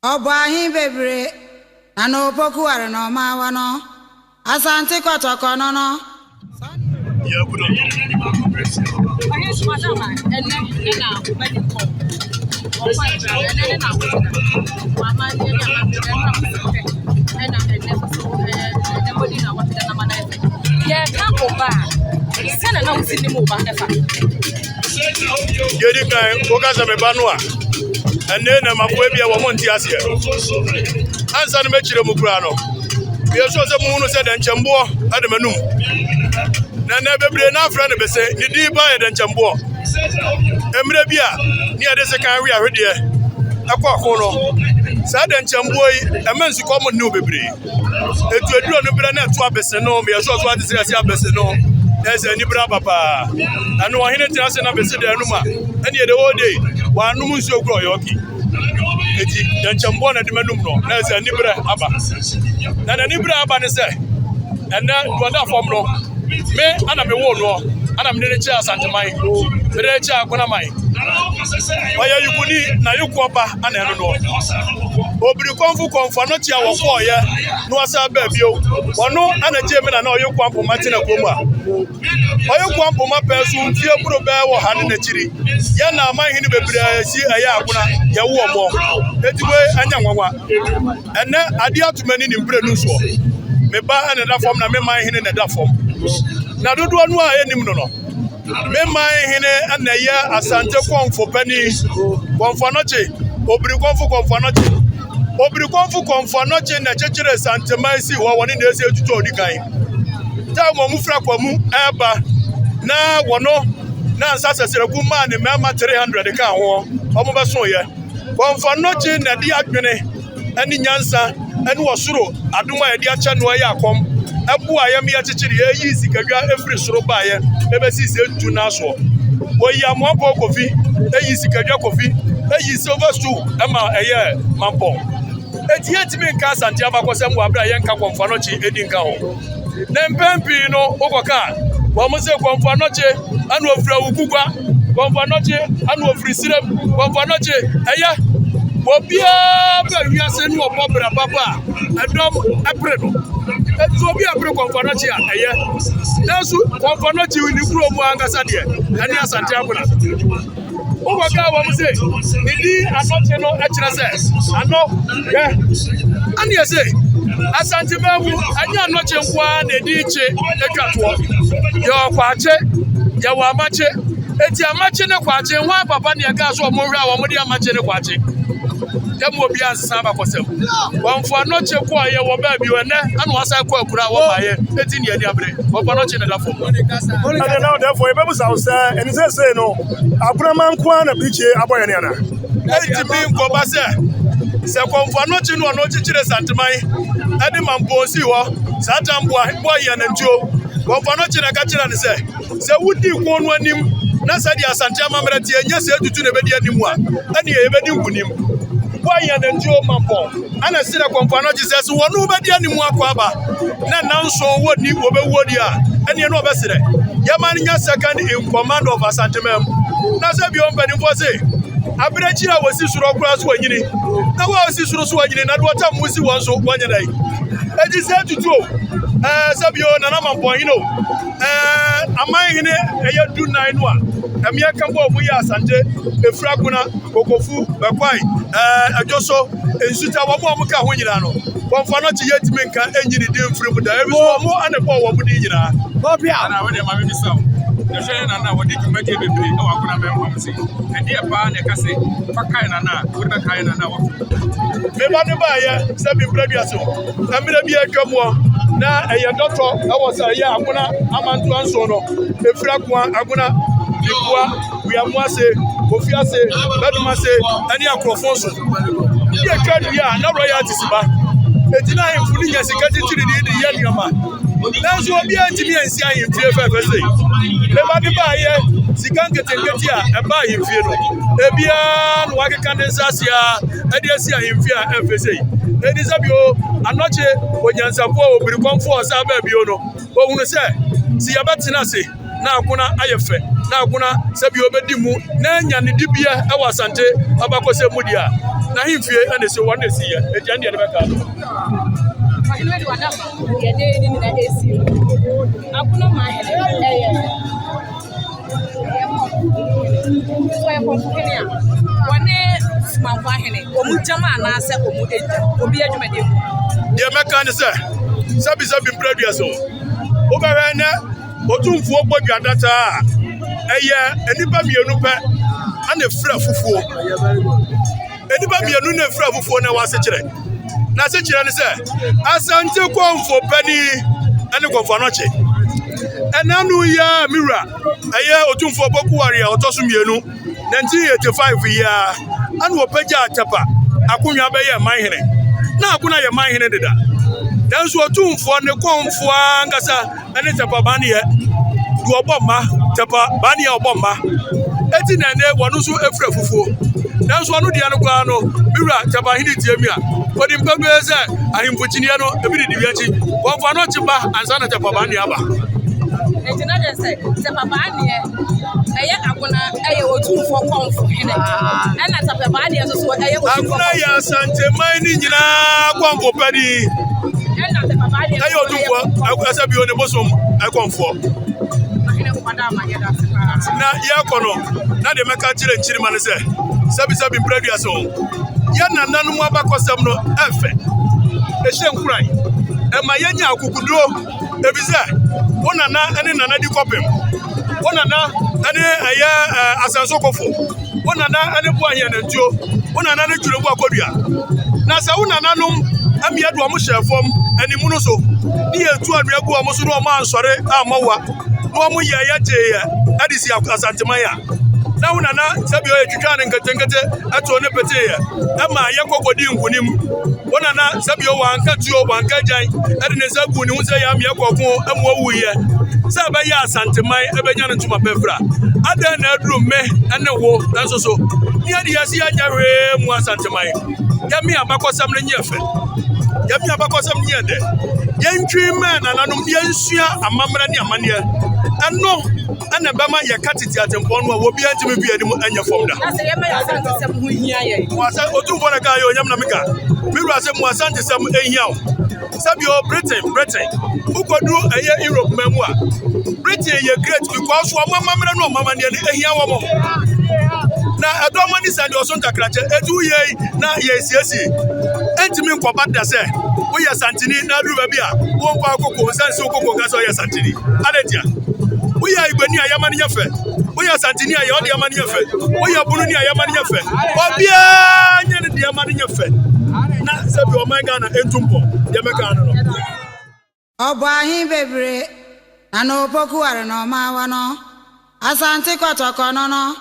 Obahi bebre ano poku are no ma wano asante kotoko no no yeah good on Yes, madam, and now very cold. And then I'm a baby, I want to ask you. Answer the Metro Mukrano. We are so the moon said and Chambo at the Manu. Never be enough friend of say, you did buy it and Chambo. Emrebia, near the second we are ready. Aquacono. Sad and Chamboy, a man's common new baby. If you do not be enough to a Besseno, we are so glad to see a Besseno. There's a Nibra Papa. I know I didn't ask an ambassador Numa. And yet the whole day, one no so grow yoki. Then Chambona de Manumno, there's a Nibra Abba. Then a Nibra Abba say, and then one from no. Me, and I'm a war, and I'm near the chair Santa Mai, the chair Agonamanhene. Why are you good? Now you quapa, and I don't know. Obri Komfo Anokye wa for ya no asa ba bio wono ana jemi na oyo kwampo matina koma oyo kwampo mapesu mfie buro ba wo hane na chiri ya na amanhene bebre si aya aguna ya wo mo etiwe anya nwanwa ene ade atumani ni mbre nu so me ba ana da form na me manhene na da form na dodo anu a enim no me manhene ana ya asante Komfo pani Komfo Anokye obri Komfo Anokye Obri Komfo Anokye na chechere santemansi wa woni na ese tutu odikan ta mo mufra kwamu eba na wono na nsasesere ku ma ne mema 300 ka ho omo beso ye Komfo Anokye na di adwene ani nyansa ani wosoro adoma ye di acha no ye akom ebu ayam ye chechere ye yi sikadwa efri soro ba ye ebesi se tutu na so oyi amopo kofi eyi sikadwa kofi eyi silver stool ema eye mampo etieti mi nka asante Abakosem wa bra yenka Komfo Anokye edinka ho na mpempi no okoka wa mo se Komfo Anokye anu ofra ugugwa Komfo Anokye anu ofri sirem Komfo Anokye eya obia bra wiase nu obobra papa edom epredo etu obi apre Komfo Anokye eya nasu Komfo Anokye ni kuro mu angasa de ani asante abuna Ogoka wa mo say idi Anokye no ekire say ano ani say asante bawu anya Anokye nkwa na edi iche ekatwo yo kwache ya wa mache eti amache ne kwache nwa papa ne ga so mo hwa wa mo di amache ne kwache demo obi ansesa Abakosem Komfo Anokye kwa ye wo ba bi wene anu asa kwa akura wo ba ye eti ne ani abre Komfo Anokye ne da fo and now therefore e be say and say no abrama nkwa na biche aboye ne ana eti mi nko ba se Komfo Anokye no no chichire santeman edi mampo si ho satamboa boye na ntuo Komfo Anokye na ka chira ne se wudi ko no anim na se dia asante amamra tie nya se tutu ne bedi anim a ene e bedi nkunim boye na ntuo mampo ana sira Komfo Anokye se wonu bedi anim akwa aba na nanso wodi obewodi a ene no obesire yamani nya second in command of asantemam na se bi on beni fo se abirechira wasi suro kura so anyini na wa wasi suro so anyini na do ta musi wonso wanya dai eji se tutu se bi o na na mampo hino amanhene eye du nine no a emia kan bo mu ya asante efura kuna kokofu bekwai ajoso ensuta wo mo ka ho nyina no Komfo Anokye yetime nka enyini dem firi mu da ebi so mo ane bo wo mu di nyina obia na we de ma me saw ehwe na na wodi kumati bebre e wa kuna membo msi ende e pa ne kase fa kai na na wo be kai na na wo me ba ne ba ye se bi bradua so amira bi atwamo na eye doctor awosa ye aguna amantu anso no efira kwa aguna bikwa wiamuase ofiase bedumase ani akrofonso ye kadua na royalties ba etina infuni nya sikati tiri di ye nyama nanso obi antimi ansi ahemfie fefese le ba de ba ye sikanketengeti a eba ahemfie no ebia no wakeka densasia edi asi ahemfie a efese edi sabio Anokye onyansapo obiri Komfo osa ba bio no ohunu se si yabetina se na akuna ayefe na akuna sebi obedi mu na nya ne dibia e wasante Abakosem Media na himfie ene se won esi ye edia ne beka Mahene de wadama ye de ni na esi Agonamanhene so ye Komfo ya wane Mahene omu jama na se omu eja obi adwumade de meka ne se sabi predia so obere ne otumfuo gbodwa data eye enipa mienu pe ana fra fufuo enipa mienu na fra fufuo na wasechire na sechire ne se asante Komfo pani ene Komfo Anokye enanu ya mira eye otumfuo bokuware otoso mienu 1985 ya anu opeja atapa akunwa be ye manhene na akuna ye manhene deda danso otumfuo ne Komfo angasa ene tapa bani ye du oboma tapa bani ye oboma eti na ne wonu so efra fufuo danso anu dia no kwa no mira tapa hini tiamia odi mpagbe se ahimfuchini no ebi di biachi Komfo Anokye ba ansa na tapa bani aba Ejina je say tapa bani ye eye agona eye otumfuo Komfo hene ena tapa bani ye so eye otumfuo agona ya sante mani nyina Komfo padi ena tapa bani ye eye otumfuo agasa bi one bosom Komfo mahene ko wadama ye da na ya kono na de meka chire nchiri mane se sabi predia so ya na nanu mu Abakosem no efe ehye nkurai e ma yenya akukuduro ebize wona na ene nana di kopem wona na ene aya asanso kofo wona na ene bu ahia na ntuo wona na ne twure bu akodua na sa wona nanum amia do mo hyefom animu no so ni etu anua gu mo so no ma ansore amawa no mo ye ya je ya adisi asantemaya na wona na sabi o etwitwa ne nkete ato ne pete ya ama ye kokodi nkunim wona na sabi o wanka tuo wanka jan ade ne sabu ni hunse ya me kokko amwo wuye sabe ya asantemai ebenya ne ntuma pefra ada na aduru me ene wo danso so ni ade ya si anya hwe mu asantemai ya mi Abakosem ne nyefe ya mi Abakosem nyede yentwi me na nanum yensua amamra ne amane eno ana bama ya katiti atempon no obi antime bia ni mu anya fomda na se ye me asante sem hu hia ye wasa otumfo na ka yo nyam na meka miru ase mu asante sem ehia o sabi o Britain ukodu eye Europe memu a Britain ye great because wa mamamra no mamane ne ehia wo mo na adomani sande oso ntakrache etu ye na ye siesi entimi nkoba da se wo ye santini na adu ba bia wo nko akoko sanse okoko ga so ye santini adetia wo ye igbani ayamani yefe wo ye santini aye odi amani yefe wo ye bunu ni ayamani yefe obia nye ne di amani yefe na sebi o man Ghana entumpo ye meka no Obo ahin bebre na no pokuware no ma wa no asante kotoko no